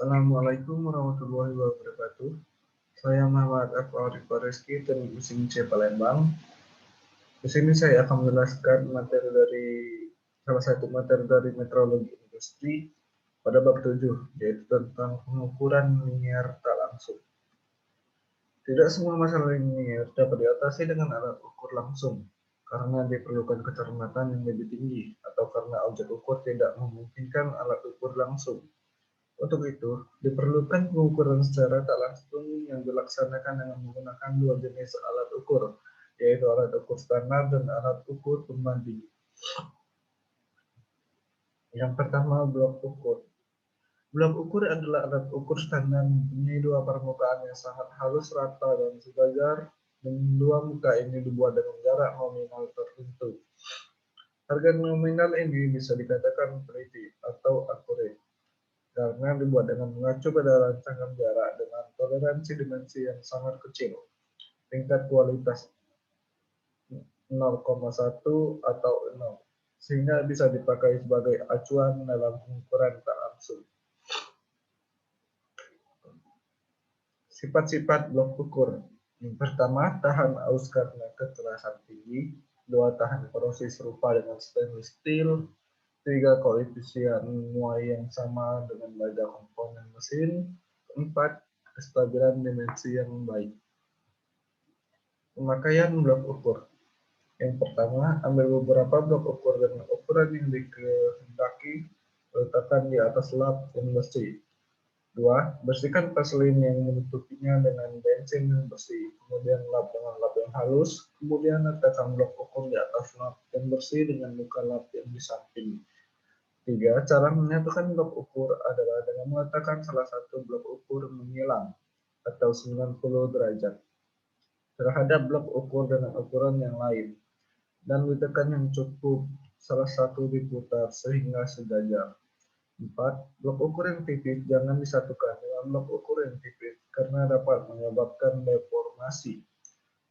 Assalamualaikum warahmatullahi wabarakatuh. Saya Muhammad Afri Reski dari Mesin C Palembang. Di sini saya akan menjelaskan salah satu materi dari meteorologi industri pada bab 7, yaitu tentang pengukuran linier tak langsung. Tidak semua masalah linier dapat diatasi dengan alat ukur langsung, karena diperlukan kecermatan yang lebih tinggi, atau karena objek ukur tidak memungkinkan alat ukur langsung. Untuk itu, diperlukan pengukuran secara tak langsung yang dilaksanakan dengan menggunakan dua jenis alat ukur, yaitu alat ukur standar dan alat ukur pembanding. Yang pertama, blok ukur. Blok ukur adalah alat ukur standar mempunyai dua permukaan yang sangat halus, rata, dan sejajar, dan dua muka ini dibuat dengan jarak nominal tertentu. Harga nominal ini bisa dikatakan teliti atau akurat, karena dibuat dengan mengacu pada rancangan jarak dengan toleransi dimensi yang sangat kecil, tingkat kualitas 0,1 atau 0, sehingga bisa dipakai sebagai acuan dalam pengukuran tak langsung. Sifat-sifat blok ukur. Yang pertama, tahan aus karena kekerasan tinggi. Dua, tahan korosi serupa dengan stainless steel. Tiga, koefisien muai yang sama dengan baja komponen mesin. Keempat, kestabilan dimensi yang baik. Pemakaian blok ukur. Yang pertama, ambil beberapa blok ukur dengan ukuran yang dikehendaki, letakkan di atas lap yang bersih. 2. Bersihkan vaselin yang menutupinya dengan bensin yang bersih, kemudian lap dengan lap yang halus, kemudian letakkan blok ukur di atas lap yang bersih dengan muka lap yang di samping. 3. Cara menyatukan blok ukur adalah dengan meletakkan salah satu blok ukur menyilang atau 90 derajat terhadap blok ukur dengan ukuran yang lain, dan ditekan yang cukup salah satu diputar sehingga sejajar. 4. Blok ukur yang tipis jangan disatukan dengan blok ukur yang tipis karena dapat menyebabkan deformasi.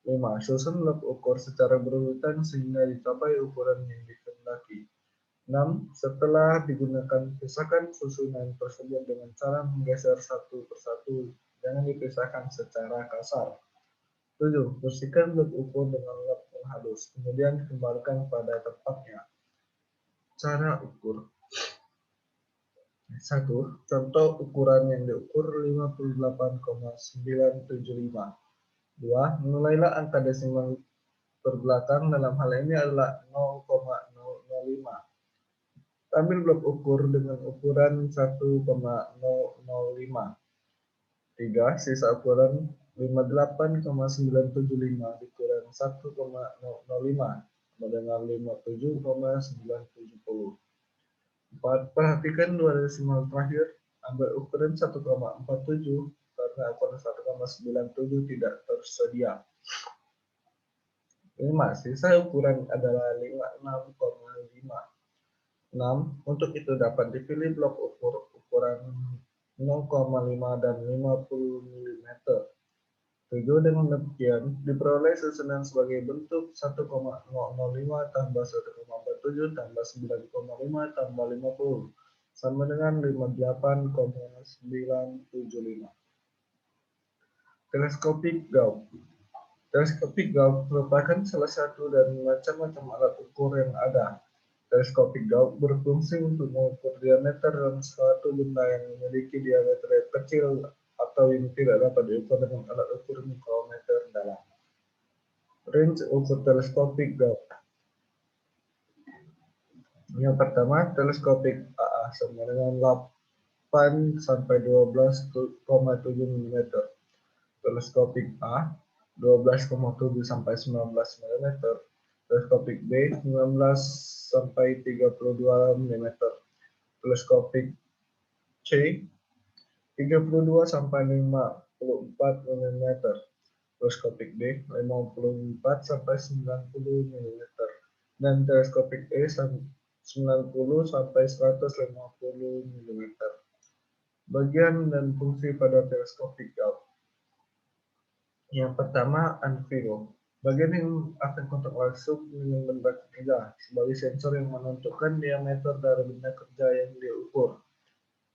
5. Susun blok ukur secara berurutan sehingga dicapai ukuran yang dikehendaki. 6. Setelah digunakan, pisahkan susunan tersebut dengan cara menggeser satu persatu, jangan dipisahkan secara kasar. 7. Bersihkan blok ukur dengan lap yang halus, kemudian kembalikan pada tempatnya. Cara ukur. 1. Contoh ukuran yang diukur 58,975. 2. Menilailah angka desimal terbelakang, dalam hal ini adalah 0,005. Ambil blok ukur dengan ukuran 1,005. 3. Sisa ukuran 58,975 dikurang 1,005 sama dengan 57,970. 4. Perhatikan dua desimal terakhir. Ambil ukuran 1,47 karena ukuran 1,97 tidak tersedia. 5. Sisa ukuran adalah 56,5. 6. Untuk itu dapat dipilih blok ukur ukuran 0,5 dan 50 mm. 7. Dengan demikian, diperoleh susunan sebagai bentuk 1,005 tambah 1,47 tambah 9,5 tambah 50 sama dengan 58,975. Teleskopik Gauss. Teleskopik Gauss merupakan salah satu dari macam-macam alat ukur yang ada. Teleskopik Gauss berfungsi untuk mengukur diameter dalam suatu benda yang memiliki diameter yang kecil atau yang tidak dapat diukur dengan alat ukur mikrometer dalam. Range ukur teleskopik Gauss. Yang pertama, teleskopik AA sama dengan 8 sampai 12,7 mm. Teleskopik A 12,7 sampai 19 mm. Teleskopik B 19 sampai 32 mm. Teleskopik C 32 sampai 54 mm. Teleskopik D 54 sampai 90 mm. Dan teleskopik E 90 sampai 150 mm. Bagian dan fungsi pada teleskopik Gauss. Yang pertama, anvil. Bagian yang akan kontak langsung dengan benda kerja sebagai sensor yang menentukan diameter dari benda kerja yang diukur.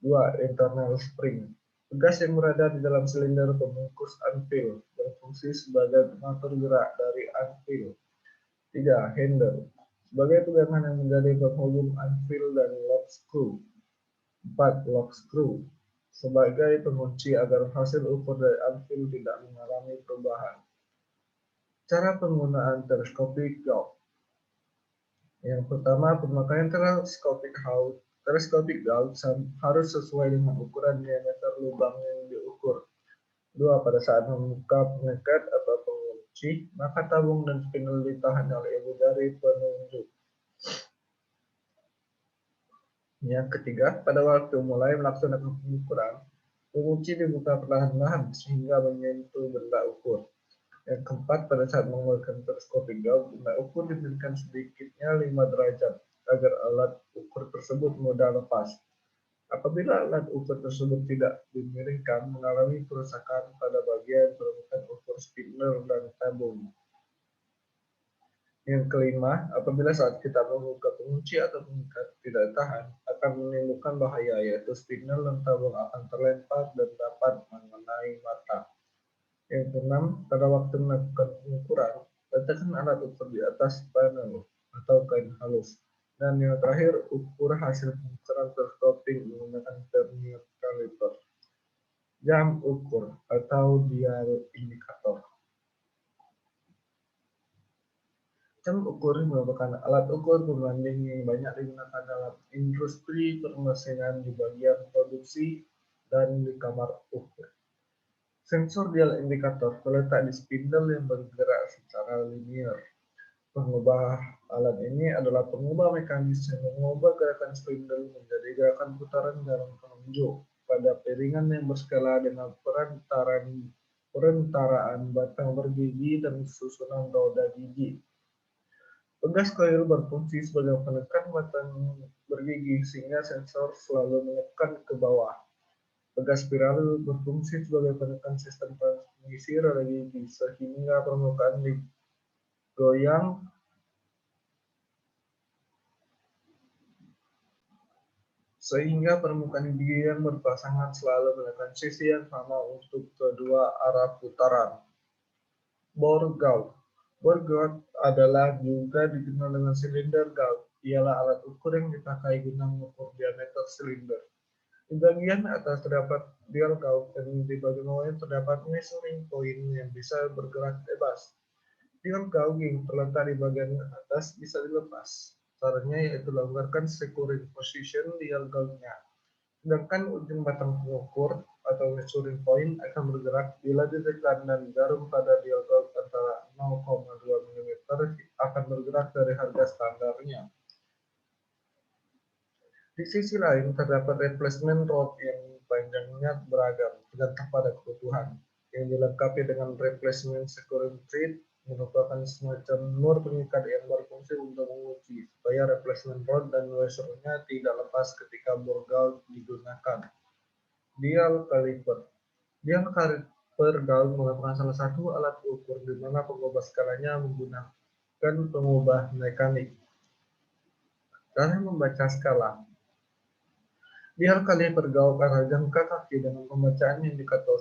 2. Internal spring. Pegas yang berada di dalam silinder pembungkus anvil berfungsi sebagai pengatur gerak dari anvil. 3. Handle. Sebagai pegangan yang menjadi penghubung anvil dan lock screw. 4. Lock screw. Sebagai pengunci agar hasil ukur dari anvil tidak mengalami perubahan. Cara penggunaan telescopic gauge. Yang pertama, pemakaian telescopic gauge harus sesuai dengan ukuran diameter lubang yang diukur. 2. Pada saat membuka pengikat atau pengunci, maka tabung dan spindle ditahan oleh ibu jari penunjuk. Yang ketiga, pada waktu mulai melaksanakan pengukuran, pengunci dibuka perlahan-lahan sehingga menyentuh benda ukur. Yang keempat, pada saat menggunakan telescopic gauge, benda ukur diberikan sedikitnya 5 derajat agar alat ukur tersebut mudah lepas. Apabila alat ukur tersebut tidak dimiringkan, mengalami kerusakan pada bagian permukaan ukur spindle dan tabung. Yang kelima, apabila saat kita membuka pengunci atau pengikat tidak tahan, akan menimbulkan bahaya, yaitu spindle dan tabung akan terlempar dan dapat mengenai mata. Yang keenam, pada waktu melakukan pengukuran, letakkan alat ukur di atas panel atau kain halus. Dan yang terakhir, ukur hasil pengukuran teleskopik menggunakan vernier caliper. Jam ukur atau dial indikator. Jam ukur merupakan alat ukur pembanding yang banyak digunakan dalam industri permesinan di bagian produksi dan di kamar ukur. Sensor dial indikator terletak di spindle yang bergerak secara linear. Pengubah alat ini adalah pengubah mekanis yang mengubah gerakan spindle menjadi gerakan putaran jarum penunjuk pada piringan yang berskala dengan perentaraan batang bergigi dan susunan roda gigi. Pegas koil berfungsi sebagai penekan batang bergigi sehingga sensor selalu menekan ke bawah. Pegas spiral berfungsi sebagai penekan sistem transmisi roda gigi sehingga permukaan digoyang gigi yang berpasangan selalu menekan sisi yang sama untuk kedua arah putaran. Bore gauge. Bore gauge adalah juga dikenal dengan silinder gauge. Ialah alat ukur yang dipakai guna mengukur diameter silinder. Di bagian atas terdapat dial gauge dan di bagian bawahnya terdapat measuring point yang bisa bergerak bebas. Dial gauge yang terletak di bagian atas bisa dilepas. Caranya yaitu longgarkan securing position dial gauge-nya. Sedangkan ujung batang pengukur atau measuring point akan bergerak bila ditekan dan jarum pada dial gauge antara 0,2 mm akan bergerak dari harga standarnya. Di sisi lain, terdapat replacement rod yang panjangnya beragam, tergantung pada kebutuhan, yang dilengkapi dengan replacement securing thread, merupakan semacam nur pengikat yang berfungsi untuk menguji, supaya replacement rod dan washer-nya tidak lepas ketika bore gauge digunakan. Dial caliper. Dial caliper gauge merupakan salah satu alat ukur di mana pengubah skalanya menggunakan pengubah mekanik. Cara membaca skala. Dial caliper gauge arah jangka kaki dengan pembacaan indikator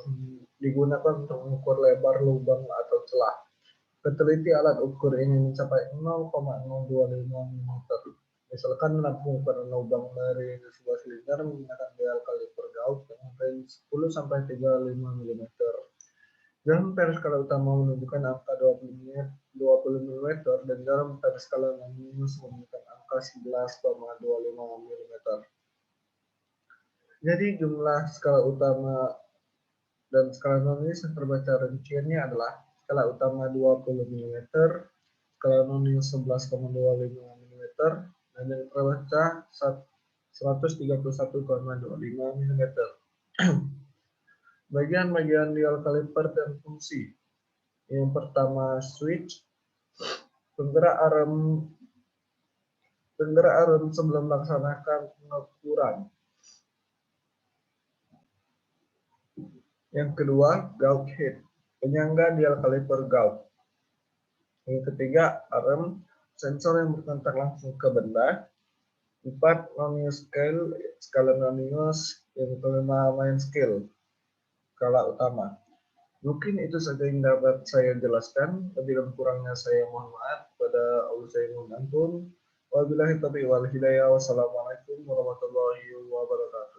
digunakan untuk mengukur lebar lubang atau celah. Keteliti alat ukur ini mencapai 0,025 mm. Misalkan dalam pengukuran lubang dari sebuah silinder menggunakan dial caliper gauge dengan range 10 sampai 35 mm. Jarum periskala utama menunjukkan angka 20 mm dan jarum periskala minus menunjukkan angka 11,25 mm. Jadi jumlah skala utama dan skala nonis yang terbaca rinciannya adalah skala utama 20 mm, skala nonis 11,25 mm, dan yang terbaca 131,25 mm. Bagian-bagian dial caliper dan fungsi. Yang pertama, switch. Penggerak arm sebelum melaksanakan pengukuran. Yang kedua, gauge head, penyangga dial caliper gauge. Yang ketiga, arm, sensor yang berkontak langsung ke benda. 4. Nonlinear scale, skala nonlinear yang kelima main scale, skala utama. Mungkin itu saja yang dapat saya jelaskan. Lebih dan kurangnya saya mohon maaf. Pada Allah saya mohon ampun. Wabillahi taufiq wal hidayah. Wassalamualaikum warahmatullahi wabarakatuh.